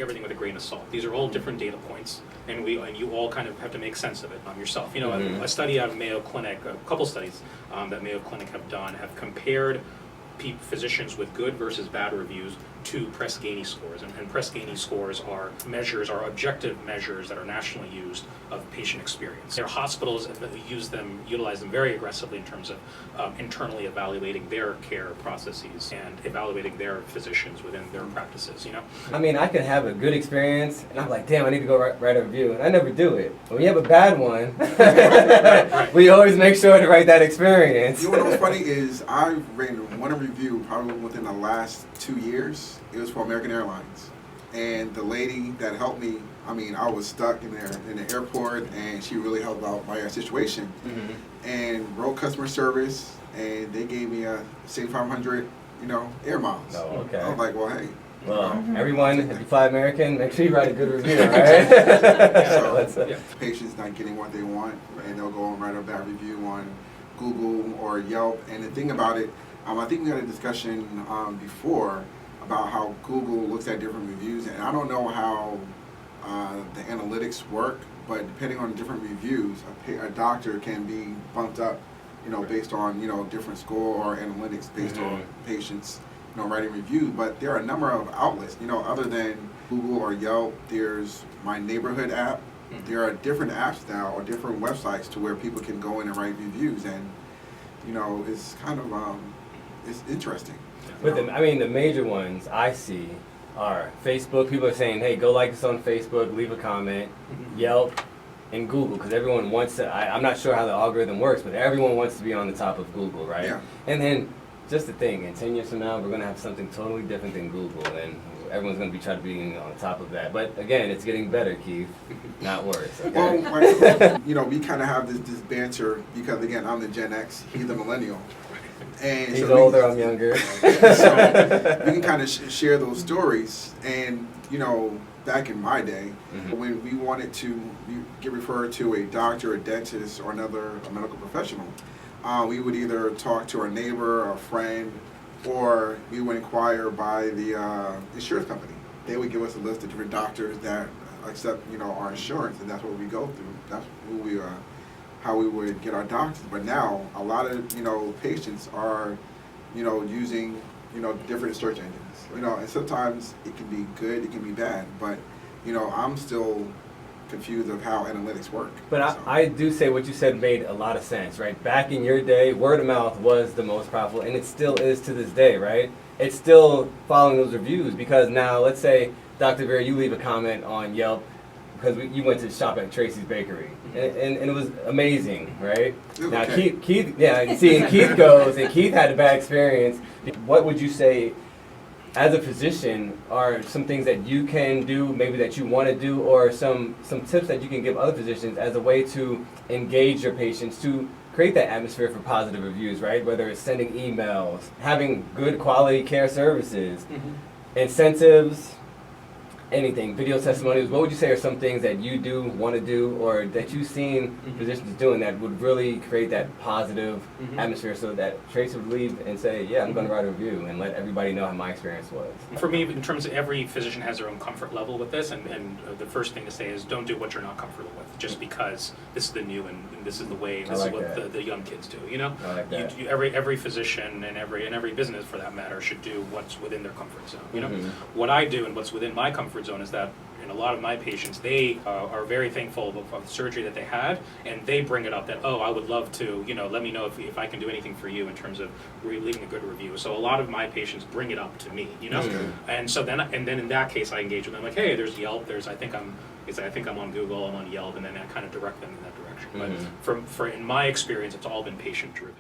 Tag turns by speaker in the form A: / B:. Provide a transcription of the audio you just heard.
A: everything with a grain of salt. These are all different data points, and you all kind of have to make sense of it yourself. You know, a study out of Mayo Clinic, a couple studies that Mayo Clinic have done, have compared physicians with good versus bad reviews to Press-Ganey scores, and Press-Ganey scores are objective measures that are nationally used of patient experience. Their hospitals utilize them very aggressively in terms of internally evaluating their care processes and evaluating their physicians within their practices. You know,
B: I mean, I can have a good experience, and I'm like, damn, I need to go write a review, and I never do it. When you have a bad one,
A: right.
B: we always make sure to write that experience.
C: You know what's funny is I've written one review probably within the last 2 years. It was for American Airlines, and the lady that helped me, I mean, I was stuck in the airport, and she really helped out my situation, and wrote customer service, and they gave me a 7,500, air miles.
B: Oh, okay.
C: I was like, well, hey.
B: Well, everyone, if you fly American, make sure you write a good review, right?
C: So, patients not getting what they want, and they'll go and write a bad review on Google or Yelp. And the thing about it, I think we had a discussion before about how Google looks at different reviews, and I don't know how the analytics work, but depending on different reviews, a doctor can be bumped up, based on different score or analytics based on patients, writing reviews. But there are a number of outlets, other than Google or Yelp. There's My Neighborhood app. There are different apps now or different websites to where people can go in and write reviews, and it's kind of it's interesting.
B: But the major ones I see are Facebook. People are saying, hey, go like us on Facebook, leave a comment, Yelp, and Google, because everyone wants to, I'm not sure how the algorithm works, but everyone wants to be on the top of Google, right?
C: Yeah.
B: And then, just the thing, in 10 years from now, we're going to have something totally different than Google, and everyone's going to be trying to be on top of that. But again, it's getting better, Keith, not worse. Okay?
C: Well, we kind of have this banter because, again, I'm the Gen X, he's the millennial. And
B: he's older, I'm younger.
C: So we can kind of share those stories. And, back in my day, when we wanted to get referred to a doctor, a dentist, or a medical professional, we would either talk to our neighbor or a friend, or we would inquire by the insurance company. They would give us a list of different doctors that accept, our insurance, and that's what we go through. That's who we are. How we would get our doctors. But now a lot of patients are using different search engines, and sometimes it can be good, it can be bad, but I'm still confused of how analytics work.
B: But I do say what you said made a lot of sense, right? Back in your day, word of mouth was the most powerful, and it still is to this day, right? It's still following those reviews, because now let's say, Dr. Vira, you leave a comment on Yelp because you went to shop at Tracy's Bakery, and it was amazing, right? Okay. Now Keith, and Keith goes, and Keith had a bad experience. What would you say, as a physician, are some things that you can do, maybe that you want to do, or some tips that you can give other physicians as a way to engage your patients, to create that atmosphere for positive reviews, right? Whether it's sending emails, having good quality care services, incentives, anything, video testimonials. What would you say are some things that you do want to do, or that you've seen physicians doing that would really create that positive atmosphere, so that Tracy would leave and say, yeah, I'm going to write a review and let everybody know how my experience was?
A: For me, in terms of every physician has their own comfort level with this, and the first thing to say is don't do what you're not comfortable with, just because this is the new and this is the way, and this is what the young kids do.
B: I like that.
A: Every physician and every business, for that matter, should do what's within their comfort zone. What I do and what's within my comfort zone is that in a lot of my patients, they are very thankful of the surgery that they had, and they bring it up that, oh, I would love to, let me know if I can do anything for you in terms of leaving a good review. So a lot of my patients bring it up to me, and so then in that case I engage with them like, hey, there's Yelp, I think I'm on Google, I'm on Yelp, and then I kind of direct them in that direction. But in my experience, it's all been patient driven.